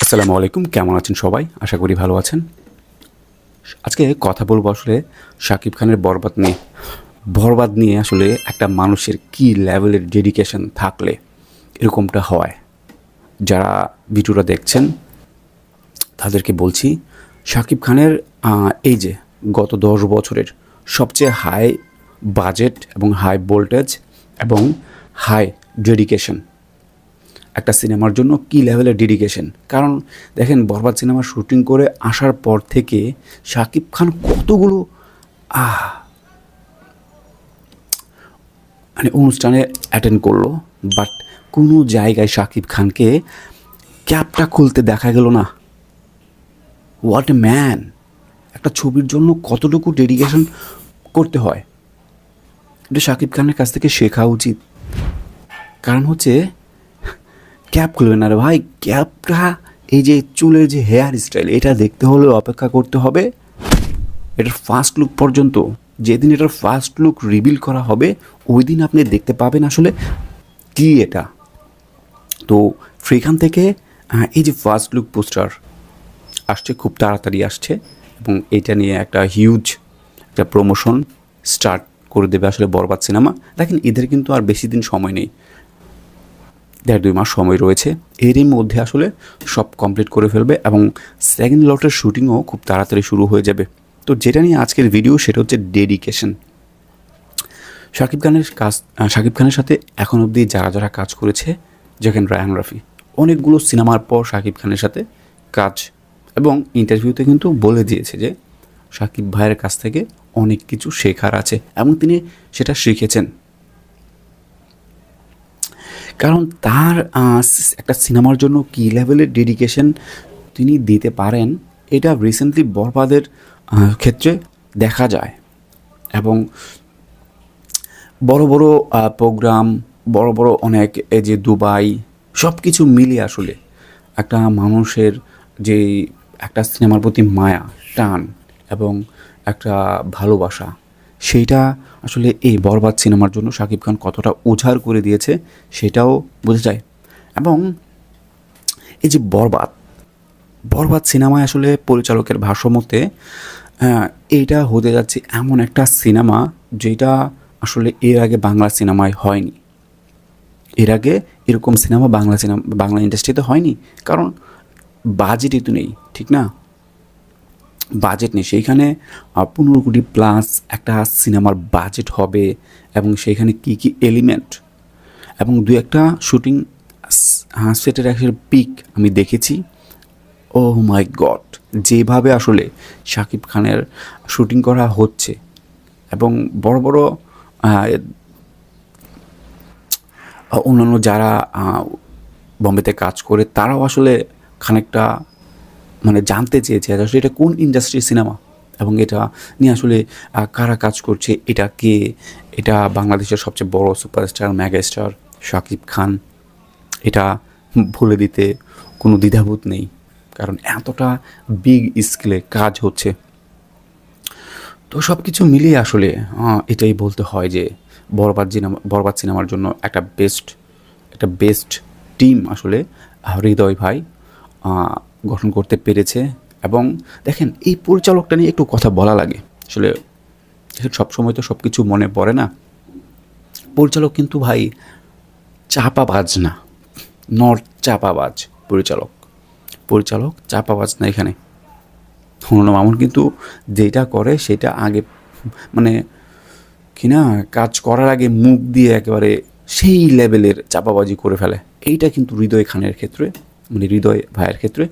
আসসালামু আলাইকুম, কেমন আছেন সবাই? আশা করি ভালো আছেন। আজকে কথা বলবো আসলে শাকিব খানের বরবাদ নিয়ে। বরবাদ নিয়ে আসলে একটা মানুষের কী লেভেলের ডেডিকেশন থাকলে এরকমটা হয়। যারা ভিডিওটা দেখছেন তাদেরকে বলছি, শাকিব খানের এই যে গত 10 বছরের সবচেয়ে হাই বাজেট এবং হাই ভোল্টেজ এবং হাই ডেডিকেশন একটা সিনেমার জন্য কী লেভেলের ডেডিকেশন। কারণ দেখেন, বরবাদ সিনেমা শুটিং করে আসার পর থেকে শাকিব খান কতগুলো মানে অনুষ্ঠানে অ্যাটেন্ড করলো, বাট কোনো জায়গায় শাকিব খানকে ক্যাপটা খুলতে দেখা গেল না। What a man! একটা ছবির জন্য কতটুকু ডেডিকেশন করতে হয়, এটা শাকিব খানের কাছ থেকে শেখা উচিত। কারণ হচ্ছে ক্যাপ খুলবে না রে ভাই, ক্যাপটা এই যে চুলের যে হেয়ার স্টাইল, এটা দেখতে হলে অপেক্ষা করতে হবে এটার ফার্স্ট লুক পর্যন্ত। যেদিন এটার ফার্স্ট লুক রিভিল করা হবে ওই দিন আপনি দেখতে পাবেন আসলে কি এটা। তো সেখান থেকে এই যে ফার্স্ট লুক পোস্টার আসছে, খুব তাড়াতাড়ি আসছে এবং এটা নিয়ে একটা হিউজ একটা প্রমোশন স্টার্ট করে দেবে আসলে বরবাদ সিনেমা। দেখেন, এদের কিন্তু আর বেশি দিন সময় নেই, 1.5-2 মাস সময় রয়েছে। এরই মধ্যে আসলে সব কমপ্লিট করে ফেলবে এবং সেকেন্ড লটের শুটিংও খুব তাড়াতাড়ি শুরু হয়ে যাবে। তো যেটা নিয়ে আজকের ভিডিও সেটা হচ্ছে ডেডিকেশন। শাকিব খানের সাথে এখন অবধি যারা যারা কাজ করেছে, যেখানে রায়হান রাফি অনেকগুলো সিনেমার পর শাকিব খানের সাথে কাজ, এবং ইন্টারভিউতে কিন্তু বলে দিয়েছে যে শাকিব ভাইয়ের কাছ থেকে অনেক কিছু শেখার আছে এবং তিনি সেটা শিখেছেন। কারণ তার একটা সিনেমার জন্য কী লেভেলের ডেডিকেশন তিনি দিতে পারেন, এটা রিসেন্টলি বরবাদের ক্ষেত্রে দেখা যায়। এবং বড় বড় প্রোগ্রাম, বড় বড় অনেক এই যে দুবাই, সব কিছু মিলিয়ে আসলে একটা মানুষের যে একটা সিনেমার প্রতি মায়া, টান এবং একটা ভালোবাসা, সেইটা আসলে এই বরবাদ সিনেমার জন্য শাকিব খান কতটা উজাড় করে দিয়েছে সেটাও বোঝা যায়। এবং এই যে বরবাদ সিনেমায় আসলে পরিচালকের ভাষ্যমতে এইটা হতে যাচ্ছে এমন একটা সিনেমা যেটা আসলে এর আগে বাংলা সিনেমায় হয়নি। এর আগে এরকম সিনেমা বাংলা ইন্ডাস্ট্রিতে হয়নি, কারণ বাজেটই তো নেই, ঠিক না? বাজেট নেই, সেইখানে 15 কোটি প্লাস একটা সিনেমার বাজেট হবে এবং সেইখানে কী কী এলিমেন্ট এবং দু একটা শুটিং সেটের একটা পিক আমি দেখেছি। ও মাই গড, যেভাবে আসলে শাকিব খানের শুটিং করা হচ্ছে এবং বড় বড় অন্যান্য যারা বম্বেতে কাজ করে তারাও আসলে খানিকটা মানে জানতে চেয়েছে আসলে এটা কোন ইন্ডাস্ট্রির সিনেমা এবং এটা নিয়ে আসলে কারা কাজ করছে, এটা কে, এটা বাংলাদেশের সবচেয়ে বড় সুপারস্টার মেগাস্টার শাকিব খান। এটা বলে দিতে কোনো দ্বিধাবোধ নেই, কারণ এতটা বিগ স্কেলে কাজ হচ্ছে। তো সব কিছু মিলিয়ে আসলে এটাই বলতে হয় যে বরবাদ সিনেমার জন্য একটা বেস্ট টিম আসলে হৃদয় ভাই গঠন করতে পেরেছে। এবং দেখেন, এই পরিচালকটা নিয়ে একটু কথা বলা লাগে আসলে। সবসময় তো সব কিছু মনে পড়ে না। পরিচালক কিন্তু ভাই চাপাবাজ না, চাপাবাজ পরিচালক চাপাবাজ না। এখানে হুমায়ূন মামুন কিন্তু যেটা করে সেটা আগে মানে কিনা কাজ করার আগে মুখ দিয়ে একেবারে সেই লেভেলের চাপাবাজি করে ফেলে। এইটা কিন্তু হৃদয় খানের ক্ষেত্রে, মানে হৃদয় ভাইয়ের ক্ষেত্রে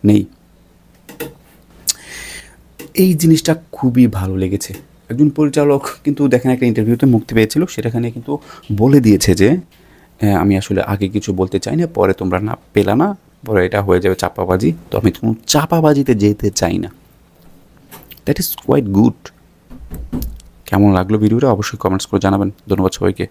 নেই। এই জিনিসটা খুবই ভালো লেগেছে। একজন পরিচালক কিন্তু দেখেন একটা ইন্টারভিউতে মুক্তি পেয়েছিল, সেটাখানে কিন্তু বলে দিয়েছে যে আমি আসলে আগে কিছু বলতে চাই না, পরে তোমরা না পেলা না, পরে এটা হয়ে যাবে চাপাবাজি, তো আমি কোনো চাপাবাজিতে যেতে চাই না। That is quite good. কেমন লাগলো ভিডিওটা অবশ্যই কমেন্টস করে জানাবেন। ধন্যবাদ সবাইকে।